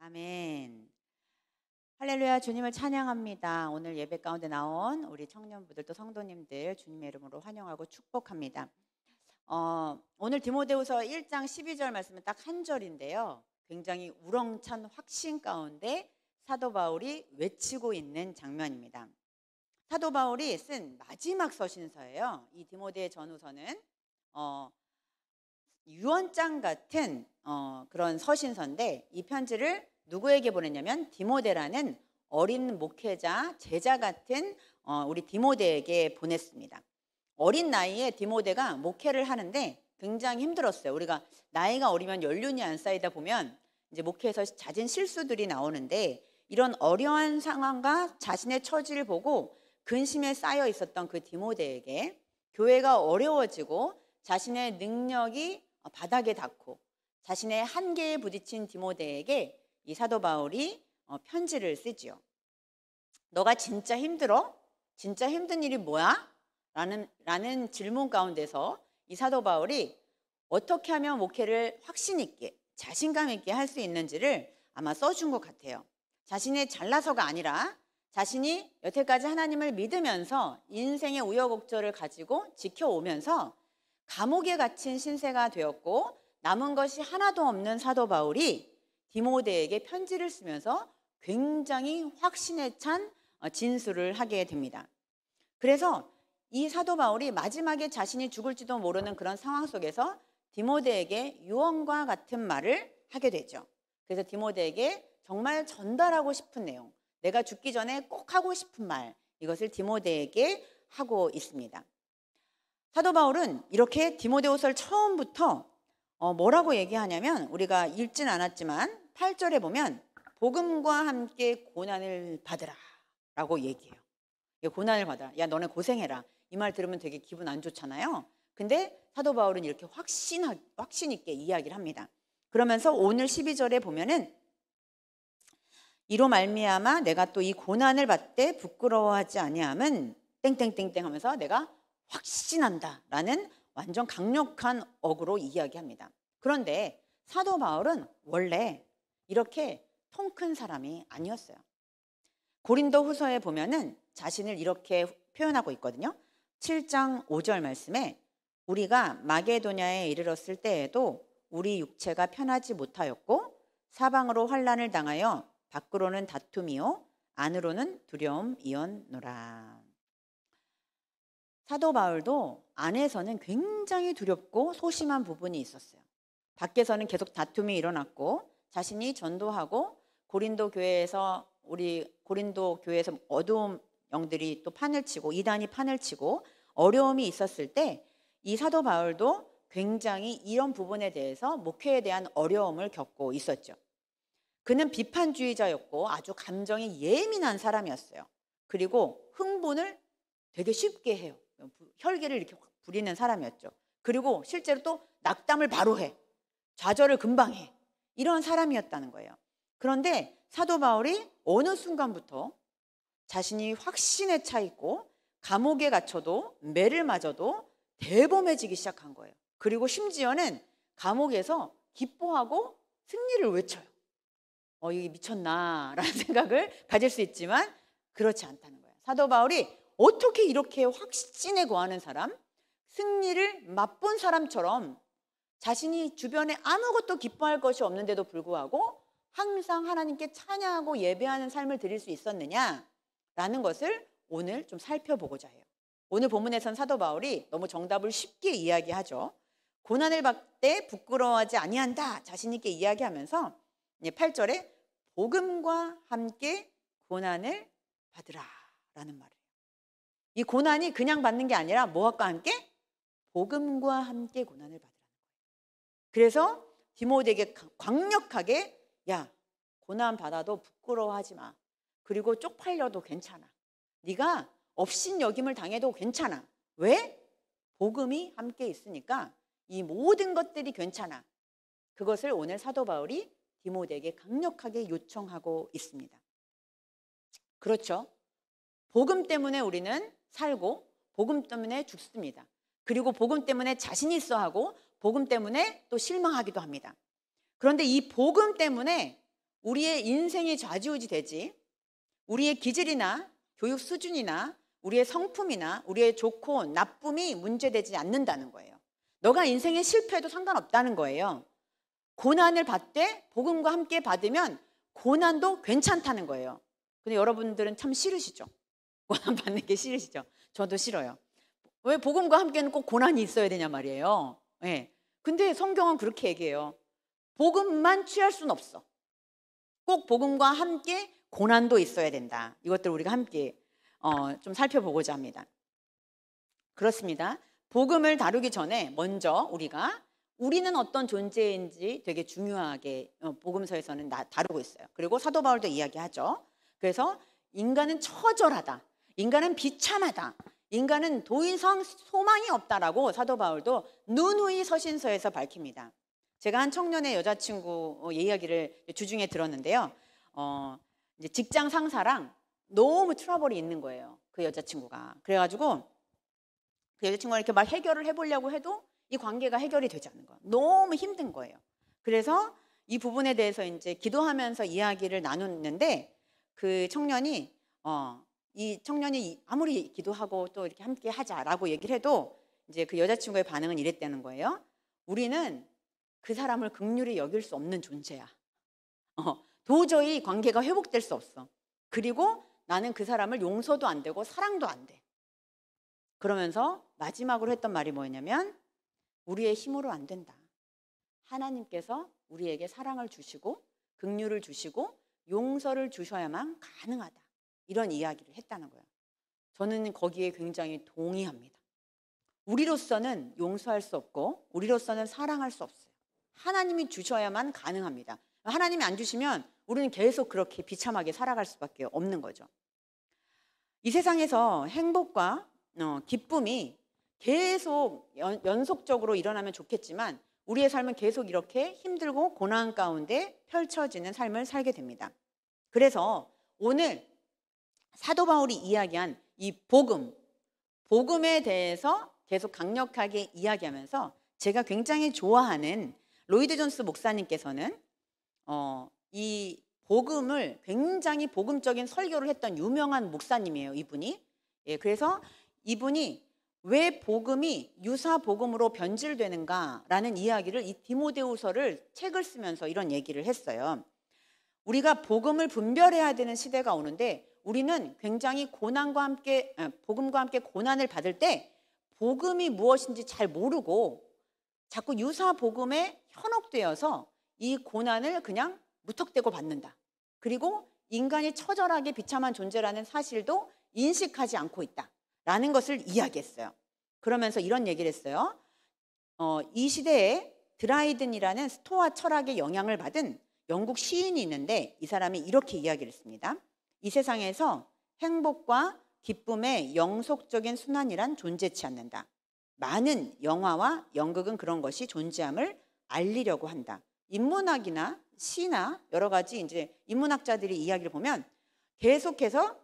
아멘. 할렐루야, 주님을 찬양합니다. 오늘 예배 가운데 나온 우리 청년부들 또 성도님들 주님의 이름으로 환영하고 축복합니다. 오늘 디모데후서 1장 12절 말씀은 딱 한 절인데요. 굉장히 우렁찬 확신 가운데 사도 바울이 외치고 있는 장면입니다. 사도 바울이 쓴 마지막 서신서예요. 이 디모데 전후서는 유언장 같은 그런 서신서인데, 이 편지를 누구에게 보냈냐면 디모데라는 어린 목회자, 제자 같은 우리 디모데에게 보냈습니다. 어린 나이에 디모데가 목회를 하는데 굉장히 힘들었어요. 우리가 나이가 어리면 연륜이 안 쌓이다 보면 이제 목회에서 잦은 실수들이 나오는데, 이런 어려운 상황과 자신의 처지를 보고 근심에 쌓여 있었던 그 디모데에게 교회가 어려워지고 자신의 능력이 바닥에 닿고 자신의 한계에 부딪힌 디모데에게 이 사도 바울이 편지를 쓰지요. 너가 진짜 힘들어? 진짜 힘든 일이 뭐야? 라는 질문 가운데서 이 사도 바울이 어떻게 하면 목회를 확신 있게 자신감 있게 할 수 있는지를 아마 써준 것 같아요. 자신이 잘나서가 아니라 자신이 여태까지 하나님을 믿으면서 인생의 우여곡절을 가지고 지켜오면서 감옥에 갇힌 신세가 되었고 남은 것이 하나도 없는 사도 바울이 디모데에게 편지를 쓰면서 굉장히 확신에 찬 진술을 하게 됩니다. 그래서 이 사도 바울이 마지막에 자신이 죽을지도 모르는 그런 상황 속에서 디모데에게 유언과 같은 말을 하게 되죠. 그래서 디모데에게 정말 전달하고 싶은 내용, 내가 죽기 전에 꼭 하고 싶은 말, 이것을 디모데에게 하고 있습니다. 사도 바울은 이렇게 디모데후서를 처음부터 뭐라고 얘기하냐면, 우리가 읽진 않았지만 8절에 보면 복음과 함께 고난을 받으라 라고 얘기해요. 고난을 받아라. 야, 너네 고생해라. 이 말 들으면 되게 기분 안 좋잖아요. 근데 사도 바울은 이렇게 확신 있게 이야기를 합니다. 그러면서 오늘 12절에 보면은 이로 말미암아 내가 또 이 고난을 받되 부끄러워하지 아니함은 땡땡땡땡 하면서 내가 확신한다 라는 완전 강력한 어구로 이야기합니다. 그런데 사도 바울은 원래 이렇게 통 큰 사람이 아니었어요. 고린도 후서에 보면은 자신을 이렇게 표현하고 있거든요. 7장 5절 말씀에 우리가 마게도냐에 이르렀을 때에도 우리 육체가 편하지 못하였고 사방으로 환난을 당하여 밖으로는 다툼이요 안으로는 두려움이었노라. 사도 바울도 안에서는 굉장히 두렵고 소심한 부분이 있었어요. 밖에서는 계속 다툼이 일어났고 자신이 전도하고 고린도 교회에서 어두운 영들이 또 판을 치고 이단이 판을 치고 어려움이 있었을 때 이 사도 바울도 굉장히 이런 부분에 대해서 목회에 대한 어려움을 겪고 있었죠. 그는 비판주의자였고 아주 감정이 예민한 사람이었어요. 그리고 흥분을 되게 쉽게 해요. 혈기를 이렇게 부리는 사람이었죠. 그리고 실제로 또 낙담을 바로 해. 좌절을 금방 해. 이런 사람이었다는 거예요. 그런데 사도 바울이 어느 순간부터 자신이 확신에 차 있고 감옥에 갇혀도 매를 맞아도 대범해지기 시작한 거예요. 그리고 심지어는 감옥에서 기뻐하고 승리를 외쳐요. 이게 미쳤나 라는 생각을 가질 수 있지만 그렇지 않다는 거예요. 사도 바울이 어떻게 이렇게 확신에 거하는 사람, 승리를 맛본 사람처럼 자신이 주변에 아무것도 기뻐할 것이 없는데도 불구하고 항상 하나님께 찬양하고 예배하는 삶을 드릴 수 있었느냐라는 것을 오늘 좀 살펴보고자 해요. 오늘 본문에선 사도 바울이 너무 정답을 쉽게 이야기하죠. 고난을 받되 부끄러워하지 아니한다 자신 있게 이야기하면서 8절에 복음과 함께 고난을 받으라 라는 말이에요. 이 고난이 그냥 받는 게 아니라 무엇과 함께? 복음과 함께 고난을 받으라는 거예요. 그래서 디모데에게 강력하게 야, 고난 받아도 부끄러워하지 마. 그리고 쪽팔려도 괜찮아. 네가 업신여김을 당해도 괜찮아. 왜? 복음이 함께 있으니까 이 모든 것들이 괜찮아. 그것을 오늘 사도 바울이 디모데에게 강력하게 요청하고 있습니다. 그렇죠. 복음 때문에 우리는 살고 복음 때문에 죽습니다. 그리고 복음 때문에 자신 있어 하고 복음 때문에 또 실망하기도 합니다. 그런데 이 복음 때문에 우리의 인생이 좌지우지 되지 우리의 기질이나 교육 수준이나 우리의 성품이나 우리의 좋고 나쁨이 문제되지 않는다는 거예요. 너가 인생에 실패해도 상관없다는 거예요. 고난을 받되 복음과 함께 받으면 고난도 괜찮다는 거예요. 근데 여러분들은 참 싫으시죠? 고난 받는 게 싫으시죠? 저도 싫어요. 왜 복음과 함께는 꼭 고난이 있어야 되냐 말이에요. 네. 근데 성경은 그렇게 얘기해요. 복음만 취할 수는 없어. 꼭 복음과 함께 고난도 있어야 된다. 이것들 우리가 함께 좀 살펴보고자 합니다. 그렇습니다. 복음을 다루기 전에 먼저 우리는 어떤 존재인지 되게 중요하게 복음서에서는 다루고 있어요. 그리고 사도 바울도 이야기하죠. 그래서 인간은 처절하다. 인간은 비참하다. 인간은 더 이상 소망이 없다라고 사도 바울도 누누이 서신서에서 밝힙니다. 제가 한 청년의 여자친구 이야기를 주중에 들었는데요. 이제 직장 상사랑 너무 트러블이 있는 거예요. 그 여자친구가. 그래가지고 그 여자친구가 이렇게 막 해결을 해보려고 해도 이 관계가 해결이 되지 않는 거예요. 너무 힘든 거예요. 그래서 이 부분에 대해서 이제 기도하면서 이야기를 나눴는데 그 청년이 이 청년이 아무리 기도하고 또 이렇게 함께 하자라고 얘기를 해도 이제 그 여자친구의 반응은 이랬다는 거예요. 우리는 그 사람을 긍휼히 여길 수 없는 존재야. 도저히 관계가 회복될 수 없어. 그리고 나는 그 사람을 용서도 안 되고 사랑도 안 돼. 그러면서 마지막으로 했던 말이 뭐였냐면 우리의 힘으로 안 된다. 하나님께서 우리에게 사랑을 주시고 긍휼을 주시고 용서를 주셔야만 가능하다. 이런 이야기를 했다는 거예요. 저는 거기에 굉장히 동의합니다. 우리로서는 용서할 수 없고 우리로서는 사랑할 수 없어요. 하나님이 주셔야만 가능합니다. 하나님이 안 주시면 우리는 계속 그렇게 비참하게 살아갈 수밖에 없는 거죠. 이 세상에서 행복과 기쁨이 계속 연속적으로 일어나면 좋겠지만 우리의 삶은 계속 이렇게 힘들고 고난 가운데 펼쳐지는 삶을 살게 됩니다. 그래서 오늘 사도 바울이 이야기한 이 복음에 대해서 계속 강력하게 이야기하면서 제가 굉장히 좋아하는 로이드 존스 목사님께서는 이 복음을 굉장히 복음적인 설교를 했던 유명한 목사님이에요. 이분이. 예, 그래서 이분이 왜 복음이 유사 복음으로 변질되는가라는 이야기를 이 디모데후서를 책을 쓰면서 이런 얘기를 했어요. 우리가 복음을 분별해야 되는 시대가 오는데 우리는 굉장히 복음과 함께 고난을 받을 때 복음이 무엇인지 잘 모르고 자꾸 유사 복음에 현혹되어서 이 고난을 그냥 무턱대고 받는다. 그리고 인간이 처절하게 비참한 존재라는 사실도 인식하지 않고 있다라는 것을 이야기했어요. 그러면서 이런 얘기를 했어요. 이 시대에 드라이든이라는 스토아 철학의 영향을 받은 영국 시인이 있는데 이 사람이 이렇게 이야기를 했습니다. 이 세상에서 행복과 기쁨의 영속적인 순환이란 존재치 않는다. 많은 영화와 연극은 그런 것이 존재함을 알리려고 한다. 인문학이나 시나 여러 가지 이제 인문학자들이 이야기를 보면 계속해서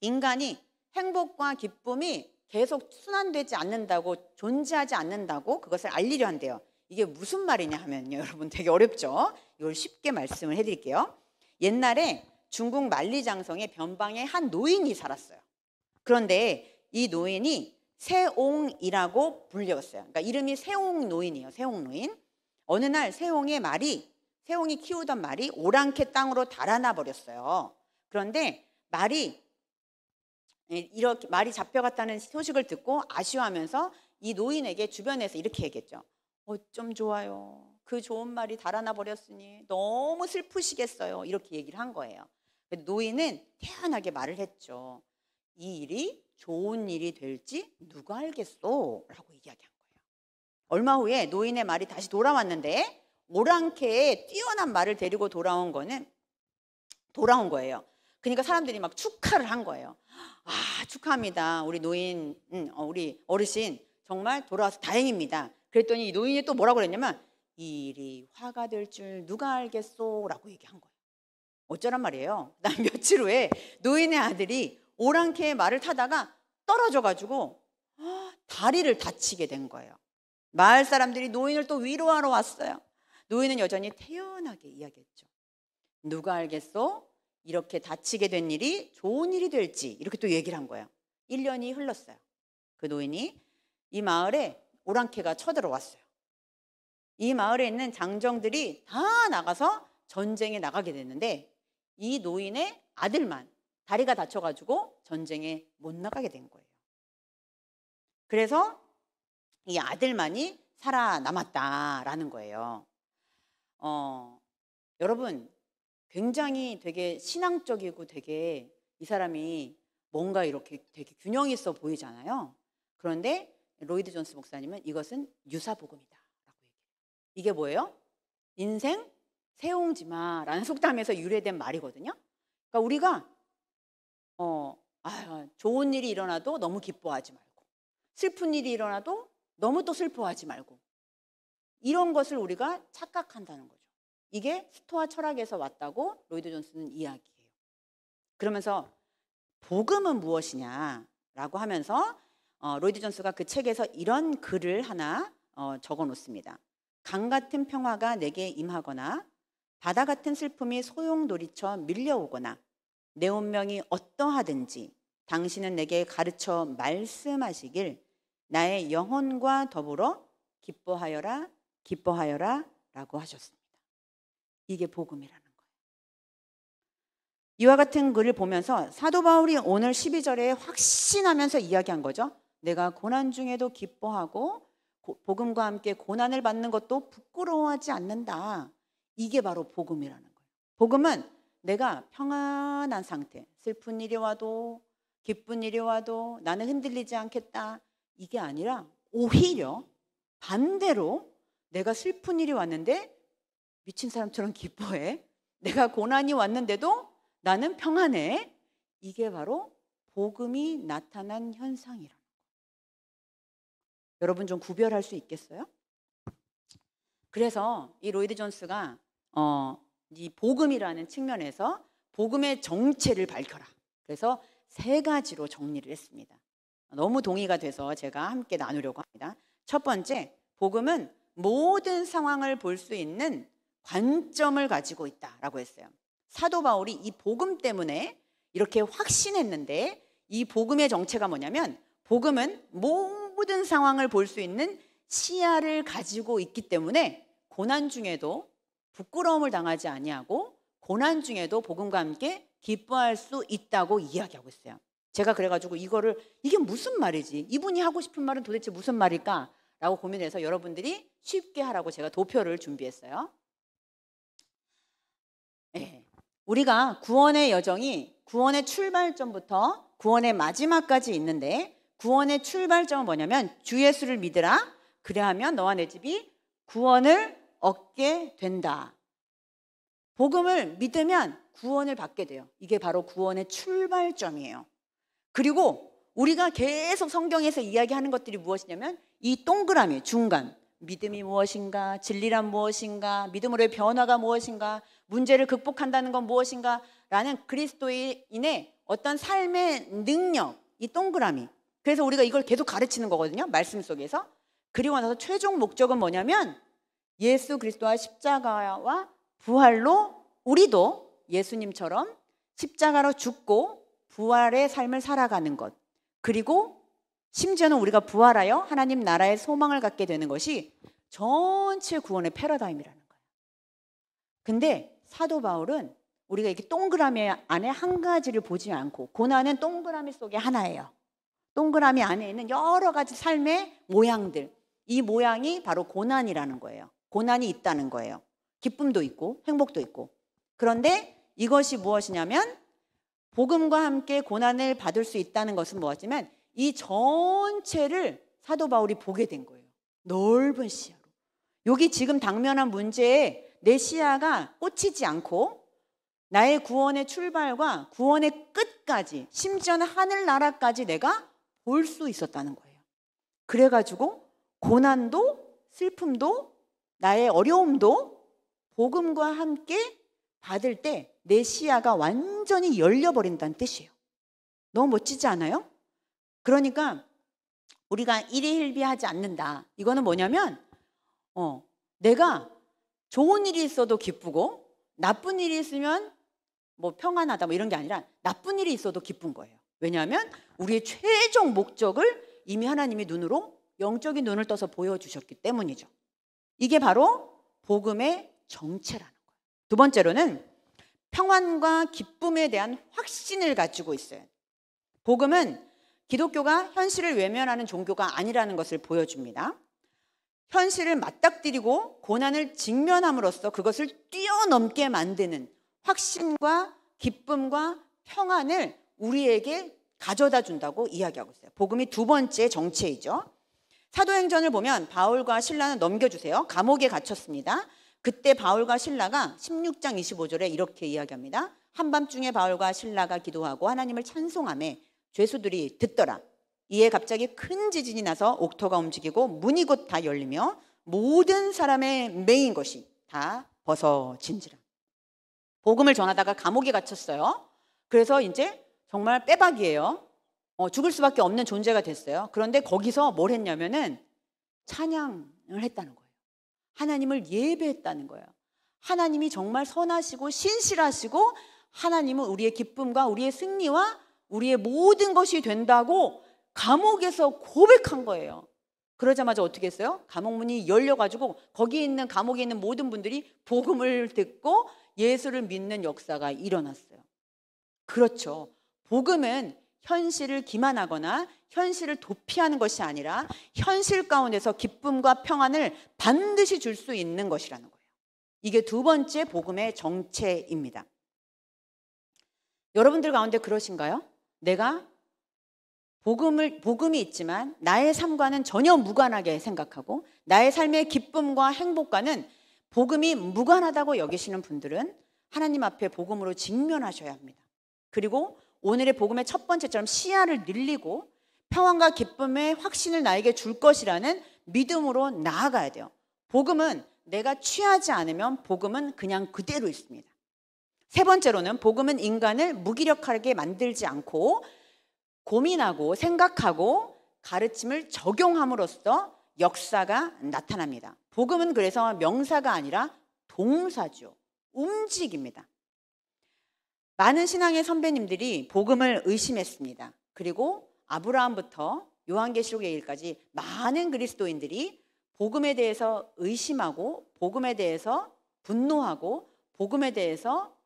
인간이 행복과 기쁨이 계속 순환되지 않는다고 존재하지 않는다고 그것을 알리려 한대요. 이게 무슨 말이냐 하면요. 여러분 되게 어렵죠. 이걸 쉽게 말씀을 해드릴게요. 옛날에 중국 만리장성의 변방에 한 노인이 살았어요. 그런데 이 노인이 세옹이라고 불렸어요. 그러니까 이름이 세옹노인이에요. 세옹노인. 어느 날 세옹이 키우던 말이 오랑캐 땅으로 달아나 버렸어요. 그런데 말이 잡혀갔다는 소식을 듣고 아쉬워하면서 이 노인에게 주변에서 이렇게 얘기했죠. 어쩜 좋아요. 그 좋은 말이 달아나 버렸으니 너무 슬프시겠어요. 이렇게 얘기를 한 거예요. 노인은 태연하게 말을 했죠. 이 일이 좋은 일이 될지 누가 알겠소? 라고 이야기한 거예요. 얼마 후에 노인의 말이 다시 돌아왔는데 오랑캐의 뛰어난 말을 데리고 돌아온 거예요. 그러니까 사람들이 막 축하를 한 거예요. 아, 축하합니다. 우리 노인, 우리 어르신 정말 돌아와서 다행입니다. 그랬더니 이 노인이 또 뭐라고 그랬냐면 이 일이 화가 될 줄 누가 알겠소? 라고 얘기한 거예요. 어쩌란 말이에요. 그다음 며칠 후에 노인의 아들이 오랑캐의 말을 타다가 떨어져가지고 다리를 다치게 된 거예요. 마을 사람들이 노인을 또 위로하러 왔어요. 노인은 여전히 태연하게 이야기했죠. 누가 알겠소? 이렇게 다치게 된 일이 좋은 일이 될지. 이렇게 또 얘기를 한 거예요. 1년이 흘렀어요. 그 노인이 이 마을에 오랑캐가 쳐들어왔어요. 이 마을에 있는 장정들이 다 나가서 전쟁에 나가게 됐는데 이 노인의 아들만 다리가 다쳐가지고 전쟁에 못 나가게 된 거예요. 그래서 이 아들만이 살아남았다라는 거예요. 여러분, 굉장히 되게 신앙적이고 되게 이 사람이 뭔가 이렇게 되게 균형 있어 보이잖아요. 그런데 로이드 존스 목사님은 이것은 유사복음이다 라고 얘기해요. 이게 뭐예요? 인생 새옹지마라는 속담에서 유래된 말이거든요. 그러니까 우리가 좋은 일이 일어나도 너무 기뻐하지 말고, 슬픈 일이 일어나도 너무 또 슬퍼하지 말고, 이런 것을 우리가 착각한다는 거죠. 이게 스토아 철학에서 왔다고 로이드 존스는 이야기해요. 그러면서 복음은 무엇이냐라고 하면서 로이드 존스가 그 책에서 이런 글을 하나 적어 놓습니다. 강 같은 평화가 내게 임하거나 바다 같은 슬픔이 소용돌이쳐 밀려오거나 내 운명이 어떠하든지 당신은 내게 가르쳐 말씀하시길 나의 영혼과 더불어 기뻐하여라 기뻐하여라 라고 하셨습니다. 이게 복음이라는 거예요. 이와 같은 글을 보면서 사도 바울이 오늘 12절에 확신하면서 이야기한 거죠. 내가 고난 중에도 기뻐하고 복음과 함께 고난을 받는 것도 부끄러워하지 않는다. 이게 바로 복음이라는 거예요. 복음은 내가 평안한 상태, 슬픈 일이 와도 기쁜 일이 와도 나는 흔들리지 않겠다. 이게 아니라 오히려 반대로 내가 슬픈 일이 왔는데 미친 사람처럼 기뻐해. 내가 고난이 왔는데도 나는 평안해. 이게 바로 복음이 나타난 현상이라는 거예요. 여러분 좀 구별할 수 있겠어요? 그래서 이 로이드 존스가 이 복음이라는 측면에서 복음의 정체를 밝혀라. 그래서 3가지로 정리를 했습니다. 너무 동의가 돼서 제가 함께 나누려고 합니다. 첫 번째, 복음은 모든 상황을 볼 수 있는 관점을 가지고 있다라고 했어요. 사도 바울이 이 복음 때문에 이렇게 확신했는데 이 복음의 정체가 뭐냐면 복음은 모든 상황을 볼 수 있는 시야를 가지고 있기 때문에 고난 중에도 부끄러움을 당하지 아니하고 고난 중에도 복음과 함께 기뻐할 수 있다고 이야기하고 있어요. 제가 그래가지고 이게 무슨 말이지? 이분이 하고 싶은 말은 도대체 무슨 말일까? 라고 고민해서 여러분들이 쉽게 하라고 제가 도표를 준비했어요. 네. 우리가 구원의 여정이 구원의 출발점부터 구원의 마지막까지 있는데 구원의 출발점은 뭐냐면 주 예수를 믿으라. 그래야하면 너와 내 집이 구원을 얻게 된다. 복음을 믿으면 구원을 받게 돼요. 이게 바로 구원의 출발점이에요. 그리고 우리가 계속 성경에서 이야기하는 것들이 무엇이냐면 이 동그라미 중간, 믿음이 무엇인가, 진리란 무엇인가, 믿음으로의 변화가 무엇인가, 문제를 극복한다는 건 무엇인가 라는 그리스도인의 어떤 삶의 능력, 이 동그라미. 그래서 우리가 이걸 계속 가르치는 거거든요, 말씀 속에서. 그리고 나서 최종 목적은 뭐냐면 예수 그리스도와 십자가와 부활로 우리도 예수님처럼 십자가로 죽고 부활의 삶을 살아가는 것, 그리고 심지어는 우리가 부활하여 하나님 나라의 소망을 갖게 되는 것이 전체 구원의 패러다임이라는 거예요. 근데 사도 바울은 우리가 이렇게 동그라미 안에 한 가지를 보지 않고, 고난은 동그라미 속에 하나예요. 동그라미 안에 있는 여러 가지 삶의 모양들, 이 모양이 바로 고난이라는 거예요. 고난이 있다는 거예요. 기쁨도 있고 행복도 있고. 그런데 이것이 무엇이냐면 복음과 함께 고난을 받을 수 있다는 것은 무엇이냐면 이 전체를 사도 바울이 보게 된 거예요. 넓은 시야로. 여기 지금 당면한 문제에 내 시야가 꽂히지 않고 나의 구원의 출발과 구원의 끝까지, 심지어는 하늘나라까지 내가 볼 수 있었다는 거예요. 그래가지고 고난도 슬픔도 나의 어려움도 복음과 함께 받을 때 내 시야가 완전히 열려버린다는 뜻이에요. 너무 멋지지 않아요? 그러니까 우리가 일희일비하지 않는다. 이거는 뭐냐면 내가 좋은 일이 있어도 기쁘고 나쁜 일이 있으면 뭐 평안하다 뭐 이런 게 아니라 나쁜 일이 있어도 기쁜 거예요. 왜냐하면 우리의 최종 목적을 이미 하나님이 눈으로 영적인 눈을 떠서 보여주셨기 때문이죠. 이게 바로 복음의 정체라는 거예요. 두 번째로는 평안과 기쁨에 대한 확신을 가지고 있어요. 복음은 기독교가 현실을 외면하는 종교가 아니라는 것을 보여줍니다. 현실을 맞닥뜨리고 고난을 직면함으로써 그것을 뛰어넘게 만드는 확신과 기쁨과 평안을 우리에게 가져다 준다고 이야기하고 있어요. 복음이 두 번째 정체이죠. 사도행전을 보면 바울과 실라는 넘겨주세요. 감옥에 갇혔습니다. 그때 바울과 실라가 16장 25절에 이렇게 이야기합니다. 한밤중에 바울과 실라가 기도하고 하나님을 찬송하며 죄수들이 듣더라. 이에 갑자기 큰 지진이 나서 옥토가 움직이고 문이 곧 다 열리며 모든 사람의 매인 것이 다 벗어진지라. 복음을 전하다가 감옥에 갇혔어요. 그래서 이제 정말 빼박이에요. 죽을 수밖에 없는 존재가 됐어요. 그런데 거기서 뭘 했냐면은 찬양을 했다는 거예요. 하나님을 예배했다는 거예요. 하나님이 정말 선하시고 신실하시고 하나님은 우리의 기쁨과 우리의 승리와 우리의 모든 것이 된다고 감옥에서 고백한 거예요. 그러자마자 어떻게 했어요? 감옥 문이 열려가지고 거기 있는 감옥에 있는 모든 분들이 복음을 듣고 예수를 믿는 역사가 일어났어요. 그렇죠. 복음은 현실을 기만하거나 현실을 도피하는 것이 아니라 현실 가운데서 기쁨과 평안을 반드시 줄 수 있는 것이라는 거예요. 이게 두 번째 복음의 정체입니다. 여러분들 가운데 그러신가요? 내가 복음이 있지만 나의 삶과는 전혀 무관하게 생각하고 나의 삶의 기쁨과 행복과는 복음이 무관하다고 여기시는 분들은 하나님 앞에 복음으로 직면하셔야 합니다. 그리고 오늘의 복음의 첫 번째처럼 시야를 늘리고 평안과 기쁨의 확신을 나에게 줄 것이라는 믿음으로 나아가야 돼요. 복음은 내가 취하지 않으면 복음은 그냥 그대로 있습니다. 세 번째로는 복음은 인간을 무기력하게 만들지 않고 고민하고 생각하고 가르침을 적용함으로써 역사가 나타납니다. 복음은 그래서 명사가 아니라 동사죠. 움직입니다. 많은 신앙의 선배님들이 복음을 의심했습니다. 그리고 아브라함부터 요한계시록의 일까지 많은 그리스도인들이 복음에 대해서 의심하고 복음에 대해서 분노하고 복음에 대해서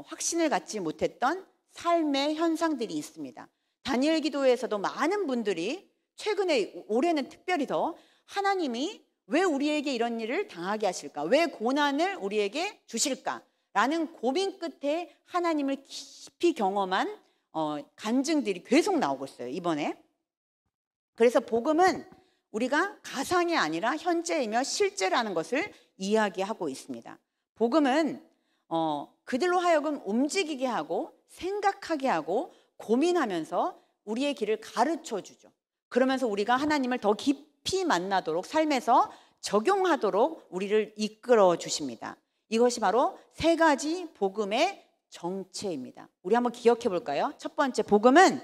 확신을 갖지 못했던 삶의 현상들이 있습니다. 다니엘 기도에서도 많은 분들이 최근에 올해는 특별히 더 하나님이 왜 우리에게 이런 일을 당하게 하실까? 왜 고난을 우리에게 주실까? 라는 고민 끝에 하나님을 깊이 경험한 간증들이 계속 나오고 있어요, 이번에. 그래서 복음은 우리가 가상이 아니라 현재이며 실제라는 것을 이야기하고 있습니다. 복음은 그들로 하여금 움직이게 하고 생각하게 하고 고민하면서 우리의 길을 가르쳐 주죠. 그러면서 우리가 하나님을 더 깊이 만나도록 삶에서 적용하도록 우리를 이끌어 주십니다. 이것이 바로 세 가지 복음의 정체입니다. 우리 한번 기억해 볼까요? 첫 번째, 복음은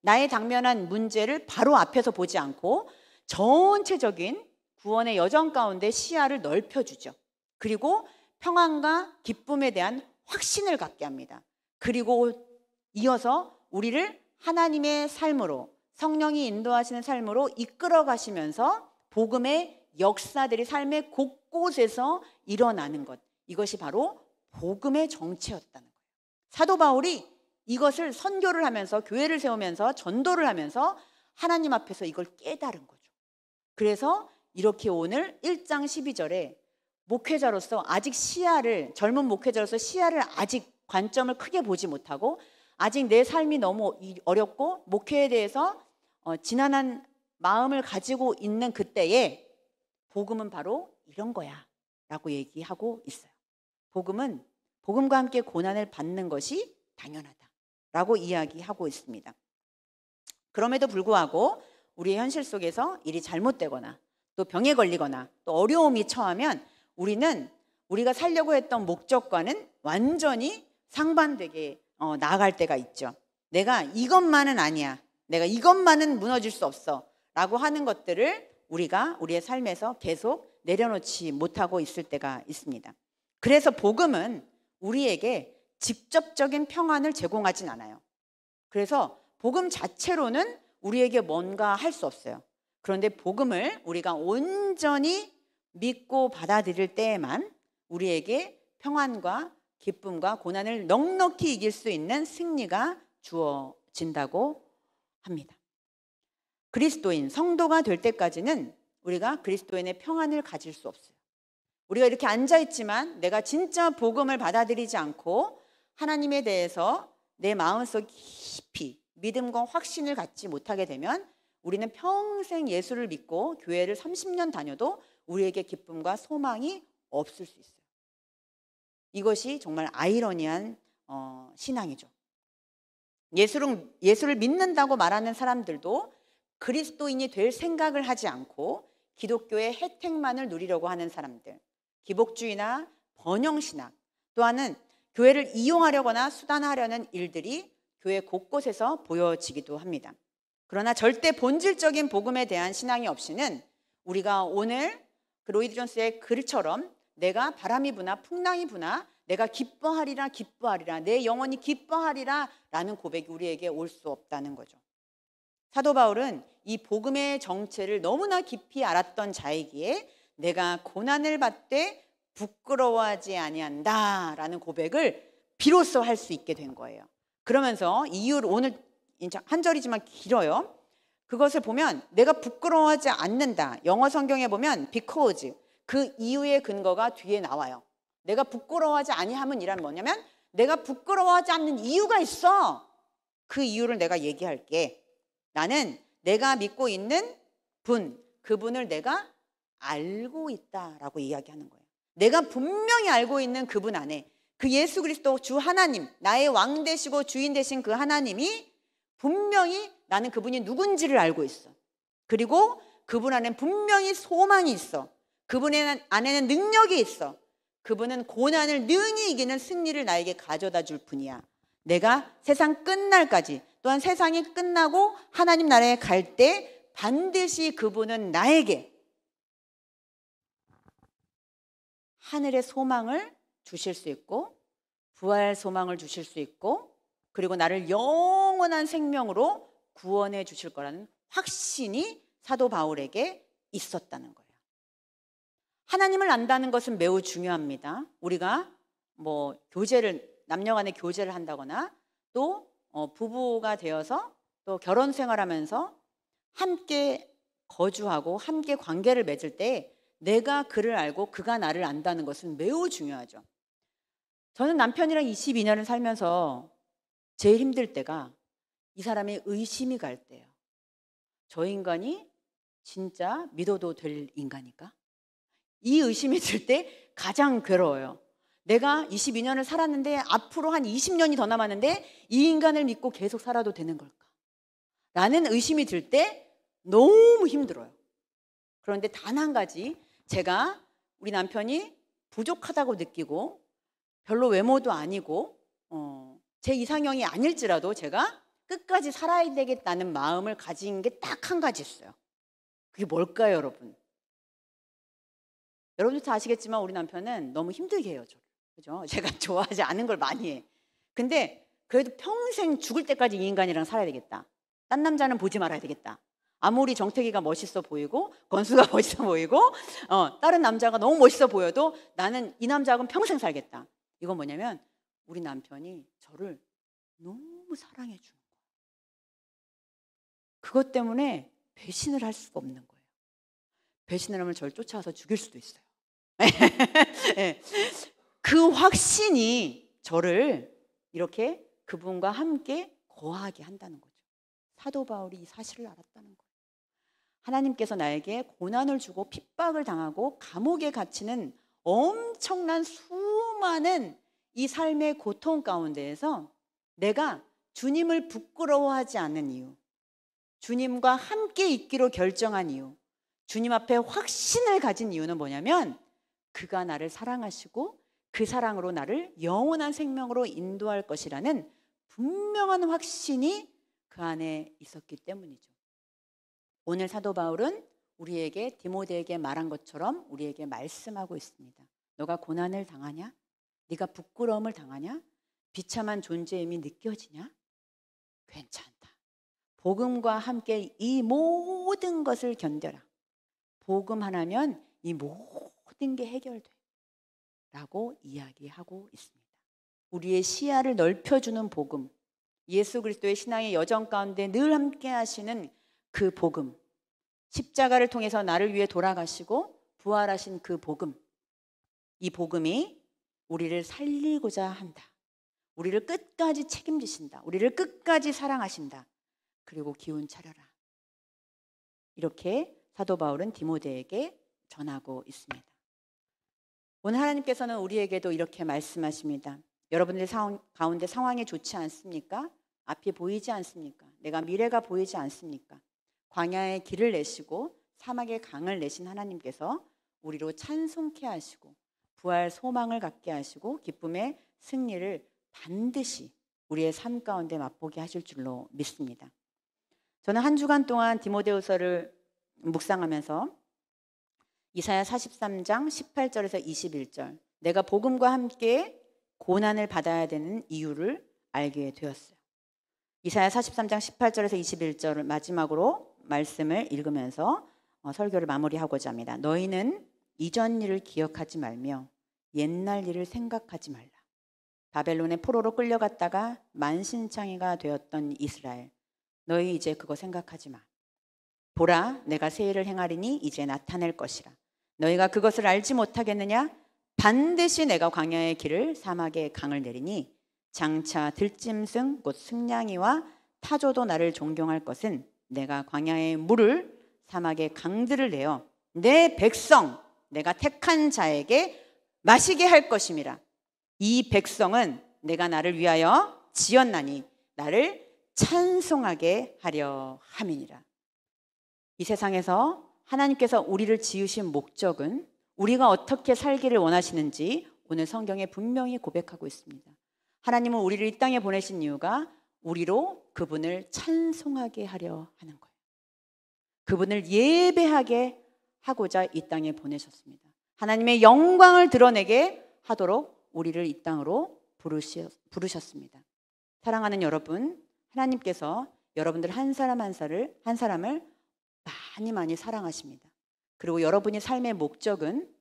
나의 당면한 문제를 바로 앞에서 보지 않고 전체적인 구원의 여정 가운데 시야를 넓혀주죠. 그리고 평안과 기쁨에 대한 확신을 갖게 합니다. 그리고 이어서 우리를 하나님의 삶으로, 성령이 인도하시는 삶으로 이끌어 가시면서 복음의 역사들이 삶의 곳곳에서 일어나는 것, 이것이 바로 복음의 정체였다는 거예요. 사도 바울이 이것을 선교를 하면서 교회를 세우면서 전도를 하면서 하나님 앞에서 이걸 깨달은 거죠. 그래서 이렇게 오늘 1장 12절에 목회자로서 아직 젊은 목회자로서 시야를 아직 관점을 크게 보지 못하고 아직 내 삶이 너무 어렵고 목회에 대해서 지난한 마음을 가지고 있는 그때에 복음은 바로 이런 거야 라고 얘기하고 있어요. 복음은 복음과 함께 고난을 받는 것이 당연하다라고 이야기하고 있습니다. 그럼에도 불구하고 우리의 현실 속에서 일이 잘못되거나 또 병에 걸리거나 또 어려움이 처하면 우리는 우리가 살려고 했던 목적과는 완전히 상반되게 나아갈 때가 있죠. 내가 이것만은 아니야, 내가 이것만은 무너질 수 없어 라고 하는 것들을 우리가 우리의 삶에서 계속 내려놓지 못하고 있을 때가 있습니다. 그래서 복음은 우리에게 직접적인 평안을 제공하진 않아요. 그래서 복음 자체로는 우리에게 뭔가 할 수 없어요. 그런데 복음을 우리가 온전히 믿고 받아들일 때에만 우리에게 평안과 기쁨과 고난을 넉넉히 이길 수 있는 승리가 주어진다고 합니다. 그리스도인, 성도가 될 때까지는 우리가 그리스도인의 평안을 가질 수 없어요. 우리가 이렇게 앉아있지만 내가 진짜 복음을 받아들이지 않고 하나님에 대해서 내 마음속 깊이 믿음과 확신을 갖지 못하게 되면 우리는 평생 예수를 믿고 교회를 30년 다녀도 우리에게 기쁨과 소망이 없을 수 있어요. 이것이 정말 아이러니한 신앙이죠. 예수를 믿는다고 말하는 사람들도 그리스도인이 될 생각을 하지 않고 기독교의 혜택만을 누리려고 하는 사람들, 기복주의나 번영신학, 또한은 교회를 이용하려거나 수단화하려는 일들이 교회 곳곳에서 보여지기도 합니다. 그러나 절대 본질적인 복음에 대한 신앙이 없이는 우리가 오늘 그 로이드 존스의 글처럼 내가 바람이 부나 풍랑이 부나 내가 기뻐하리라 내 영혼이 기뻐하리라 라는 고백이 우리에게 올 수 없다는 거죠. 사도 바울은 이 복음의 정체를 너무나 깊이 알았던 자이기에 내가 고난을 받되 부끄러워하지 아니한다 라는 고백을 비로소 할 수 있게 된 거예요. 그러면서 이유를 오늘 한 절이지만 길어요. 그것을 보면 내가 부끄러워하지 않는다. 영어 성경에 보면 because, 그 이유의 근거가 뒤에 나와요. 내가 부끄러워하지 아니함은 이란 뭐냐면 내가 부끄러워하지 않는 이유가 있어. 그 이유를 내가 얘기할게. 나는 내가 믿고 있는 분, 그분을 내가 알고 있다라고 이야기하는 거예요. 내가 분명히 알고 있는 그분 안에 그 예수 그리스도 주 하나님, 나의 왕 되시고 주인 되신 그 하나님이 분명히 나는 그분이 누군지를 알고 있어. 그리고 그분 안에 분명히 소망이 있어. 그분 안에는 능력이 있어. 그분은 고난을 능히 이기는 승리를 나에게 가져다 줄 분이야. 내가 세상 끝날까지, 또한 세상이 끝나고 하나님 나라에 갈 때 반드시 그분은 나에게 하늘의 소망을 주실 수 있고 부활 소망을 주실 수 있고 그리고 나를 영원한 생명으로 구원해 주실 거라는 확신이 사도 바울에게 있었다는 거예요. 하나님을 안다는 것은 매우 중요합니다. 우리가 남녀 간의 교제를 한다거나 또 부부가 되어서 또 결혼 생활하면서 함께 거주하고 함께 관계를 맺을 때 내가 그를 알고 그가 나를 안다는 것은 매우 중요하죠. 저는 남편이랑 22년을 살면서 제일 힘들 때가 이 사람의 의심이 갈 때예요. 저 인간이 진짜 믿어도 될 인간일까? 이 의심이 들 때 가장 괴로워요. 내가 22년을 살았는데 앞으로 한 20년이 더 남았는데 이 인간을 믿고 계속 살아도 되는 걸까? 라는 의심이 들 때 너무 힘들어요. 그런데 단 한 가지, 제가 우리 남편이 부족하다고 느끼고 별로 외모도 아니고 제 이상형이 아닐지라도 제가 끝까지 살아야 되겠다는 마음을 가진 게 딱 한 가지 있어요. 그게 뭘까요, 여러분? 여러분도 다 아시겠지만 우리 남편은 너무 힘들게 해요, 저를. 그죠? 제가 좋아하지 않은 걸 많이 해. 근데 그래도 평생 죽을 때까지 이 인간이랑 살아야 되겠다. 딴 남자는 보지 말아야 되겠다. 아무리 정태기가 멋있어 보이고 건수가 멋있어 보이고 다른 남자가 너무 멋있어 보여도 나는 이 남자하고는 평생 살겠다. 이건 뭐냐면 우리 남편이 저를 너무 사랑해 주는 거예요. 그것 때문에 배신을 할 수가 없는 거예요. 배신을 하면 저를 쫓아와서 죽일 수도 있어요. 네. 그 확신이 저를 이렇게 그분과 함께 거하게 한다는 거죠. 사도 바울이 이 사실을 알았다는 거예요. 하나님께서 나에게 고난을 주고 핍박을 당하고 감옥에 갇히는 엄청난 수많은 이 삶의 고통 가운데에서 내가 주님을 부끄러워하지 않는 이유, 주님과 함께 있기로 결정한 이유, 주님 앞에 확신을 가진 이유는 뭐냐면 그가 나를 사랑하시고 그 사랑으로 나를 영원한 생명으로 인도할 것이라는 분명한 확신이 그 안에 있었기 때문이죠. 오늘 사도 바울은 우리에게 디모데에게 말한 것처럼 우리에게 말씀하고 있습니다. 너가 고난을 당하냐? 네가 부끄러움을 당하냐? 비참한 존재임이 느껴지냐? 괜찮다. 복음과 함께 이 모든 것을 견뎌라. 복음 하나면 이 모든 게 해결돼 라고 이야기하고 있습니다. 우리의 시야를 넓혀주는 복음, 예수 그리스도의 신앙의 여정 가운데 늘 함께 하시는 그 복음, 십자가를 통해서 나를 위해 돌아가시고 부활하신 그 복음, 이 복음이 우리를 살리고자 한다. 우리를 끝까지 책임지신다. 우리를 끝까지 사랑하신다. 그리고 기운 차려라. 이렇게 사도 바울은 디모데에게 전하고 있습니다. 오늘 하나님께서는 우리에게도 이렇게 말씀하십니다. 여러분들 가운데 상황이 좋지 않습니까? 앞이 보이지 않습니까? 내가 미래가 보이지 않습니까? 광야의 길을 내시고 사막의 강을 내신 하나님께서 우리로 찬송케 하시고 부활 소망을 갖게 하시고 기쁨의 승리를 반드시 우리의 삶 가운데 맛보게 하실 줄로 믿습니다. 저는 한 주간 동안 디모데후서를 묵상하면서 이사야 43장 18절에서 21절, 내가 복음과 함께 고난을 받아야 되는 이유를 알게 되었어요. 이사야 43장 18절에서 21절을 마지막으로 말씀을 읽으면서 설교를 마무리하고자 합니다. 너희는 이전 일을 기억하지 말며 옛날 일을 생각하지 말라. 바벨론의 포로로 끌려갔다가 만신창이가 되었던 이스라엘, 너희 이제 그거 생각하지 마. 보라, 내가 새 일을 행하리니 이제 나타낼 것이라. 너희가 그것을 알지 못하겠느냐? 반드시 내가 광야의 길을 사막의 강을 내리니 장차 들짐승 곧 승냥이와 타조도 나를 존경할 것은 내가 광야의 물을 사막의 강들을 내어 내 백성 내가 택한 자에게 마시게 할 것임이라. 이 백성은 내가 나를 위하여 지었나니 나를 찬송하게 하려 함이니라. 이 세상에서 하나님께서 우리를 지으신 목적은 우리가 어떻게 살기를 원하시는지 오늘 성경에 분명히 고백하고 있습니다. 하나님은 우리를 이 땅에 보내신 이유가 우리로 그분을 찬송하게 하려 하는 거예요. 그분을 예배하게 하고자 이 땅에 보내셨습니다. 하나님의 영광을 드러내게 하도록 우리를 이 땅으로 부르셨습니다. 사랑하는 여러분, 하나님께서 여러분들 한 사람 한 사람을 많이 사랑하십니다. 그리고 여러분의 삶의 목적은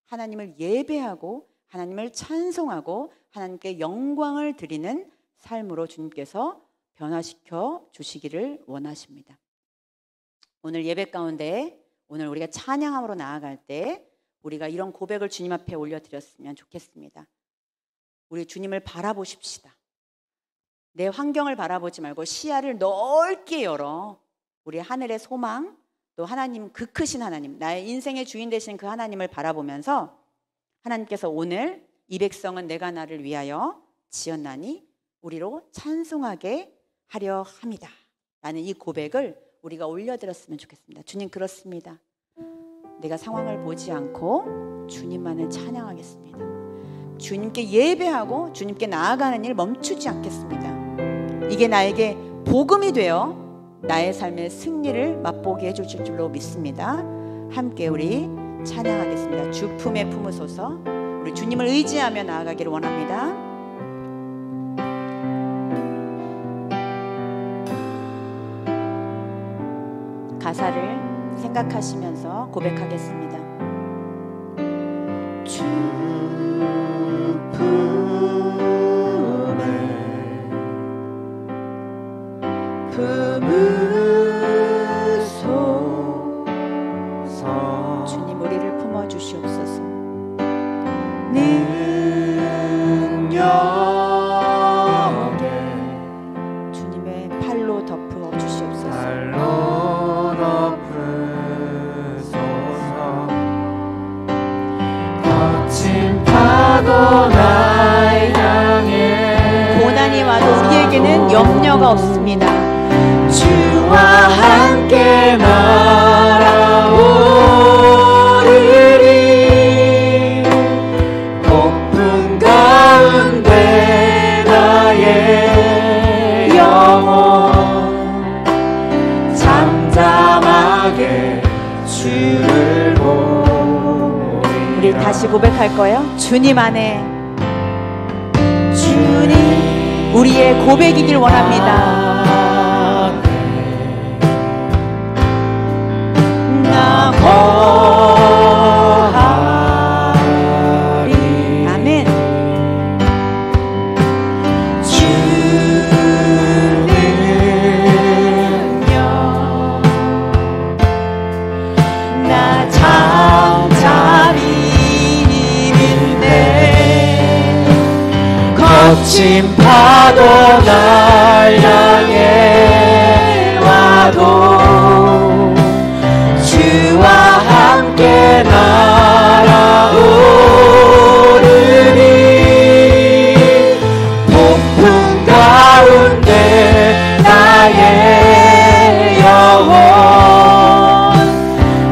하나님을 예배하고 하나님을 찬송하고 하나님께 영광을 드리는 삶으로 주님께서 변화시켜 주시기를 원하십니다. 오늘 예배 가운데 오늘 우리가 찬양함으로 나아갈 때 우리가 이런 고백을 주님 앞에 올려드렸으면 좋겠습니다. 우리 주님을 바라보십시다. 내 환경을 바라보지 말고 시야를 넓게 열어 우리 하늘의 소망, 또 하나님, 그 크신 하나님, 나의 인생의 주인 되신 그 하나님을 바라보면서 하나님께서 오늘 이 백성은 내가 나를 위하여 지었나니 우리로 찬송하게 하려 함이다 라는 이 고백을 우리가 올려드렸으면 좋겠습니다. 주님, 그렇습니다. 내가 상황을 보지 않고 주님만을 찬양하겠습니다. 주님께 예배하고 주님께 나아가는 일 멈추지 않겠습니다. 이게 나에게 복음이 되어 나의 삶의 승리를 맛보게 해주실 줄로 믿습니다. 함께 우리 찬양하겠습니다. 주 품에 품으소서. 우리 주님을 의지하며 나아가기를 원합니다. 가사를 생각하시면서 고백하겠습니다. 주 품에 품으소서. 주님, 우리를 품어주시옵소서. 능력에 주님의 팔로 덮어 주시옵소서. 팔로 덮으소서. 거친 파도 날 향해 고난이 와도 우리에게는 염려가 없습니다. 주와 함께 날아오르리. 폭풍 가운데 나의 영혼 잠잠하게 주를 보리. 우리 다시 고백할 거예요. 주님 안에 우리의 고백이길 원합니다. 나 거하리. 아멘. 주는요 나 잠잠히 믿네. 거친 파도 날 향해 와도 주와 함께 날아오르리. 폭풍 가운데 나의 영혼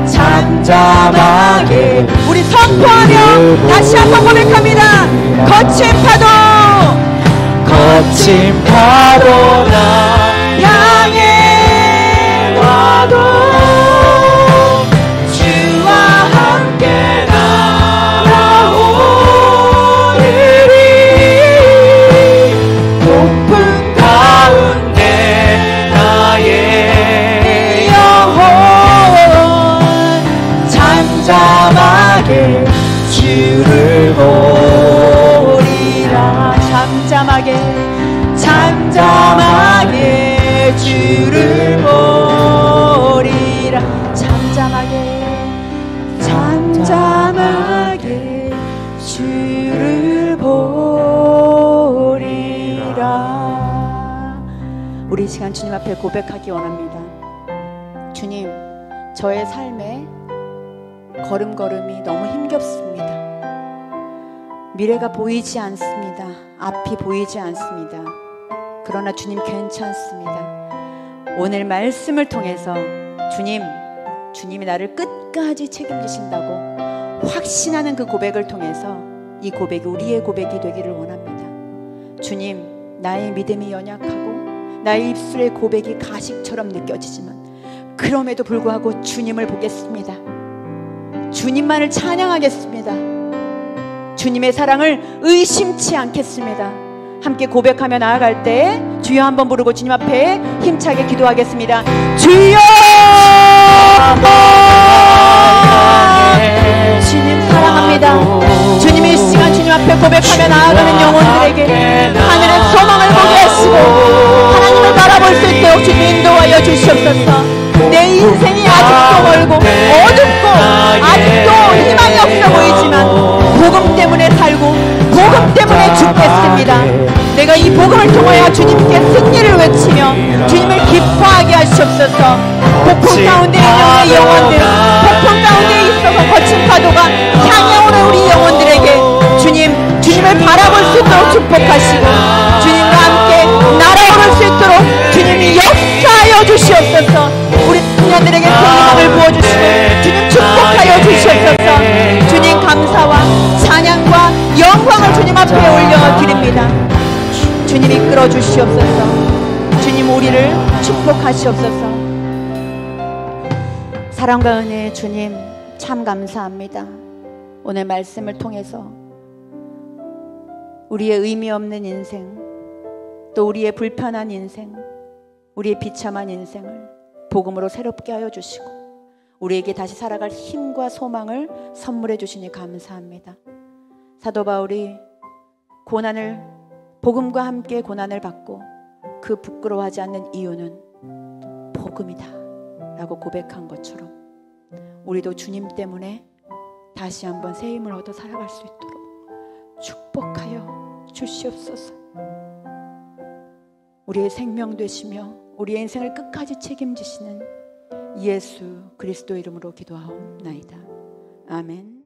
잠잠하게 우리 선포하며 다시 한번 고백합니다. 거친 파도 나 향해 와도 주와 함께 날아오르리. 폭풍 가운데 나의 영혼 잠잠하게 주를 보리라. 잠잠하게 주를 보리라. 잠잠하게 주를 보리라. 우리 이 시간 주님 앞에 고백하기 원합니다. 주님, 저의 삶에 걸음걸음이 너무 힘겹습니다. 미래가 보이지 않습니다. 앞이 보이지 않습니다. 그러나 주님 괜찮습니다. 오늘 말씀을 통해서 주님이 나를 끝까지 책임지신다고 확신하는 그 고백을 통해서 이 고백이 우리의 고백이 되기를 원합니다. 주님, 나의 믿음이 연약하고 나의 입술의 고백이 가식처럼 느껴지지만 그럼에도 불구하고 주님을 보겠습니다. 주님만을 찬양하겠습니다. 주님의 사랑을 의심치 않겠습니다. 함께 고백하며 나아갈 때 주여 한번 부르고 주님 앞에 힘차게 기도하겠습니다. 주여! 주님 사랑합니다. 주님 이 시간 주님 앞에 고백하며 나아가는 영혼들에게 하늘의 소망을 보게 하시고 하나님을 바라볼 수 있도록 주님 인도하여 주시옵소서. 내 인생이 아직도 멀고 어둡고 아직도 희망이 없어 보이지만 복음 때문에 살고 복음 때문에 죽겠습니다. 내가 이 복음을 통하여 주님께 승리를 외치며 주님을 기뻐하게 하시옵소서. 폭풍 가운데 있는 영혼들, 폭풍 가운데 있어서 거친 파도가 향해 오는 우리 영혼들에게 주님을 바라볼 수 있도록 축복하시고 주님과 함께 날아오를 수 있도록 주님이 역사하여 주시옵소서. 우리 청년들에게 승리감을 부어주시고 주님 축복하여 주시옵소서. 주님 감사와 찬양과 영광을 주님 앞에 올려드립니다. 주님 이끌어 주시옵소서. 주님 우리를 축복하시옵소서. 사랑과 은혜의 주님 참 감사합니다. 오늘 말씀을 통해서 우리의 의미 없는 인생, 또 우리의 불편한 인생, 우리의 비참한 인생을 복음으로 새롭게 하여 주시고 우리에게 다시 살아갈 힘과 소망을 선물해 주시니 감사합니다. 사도 바울이 복음과 함께 고난을 받고 그 부끄러워하지 않는 이유는 복음이다 라고 고백한 것처럼 우리도 주님 때문에 다시 한번 새 힘을 얻어 살아갈 수 있도록 축복하여 주시옵소서. 우리의 생명 되시며 우리의 인생을 끝까지 책임지시는 예수 그리스도 이름으로 기도하옵나이다. 아멘.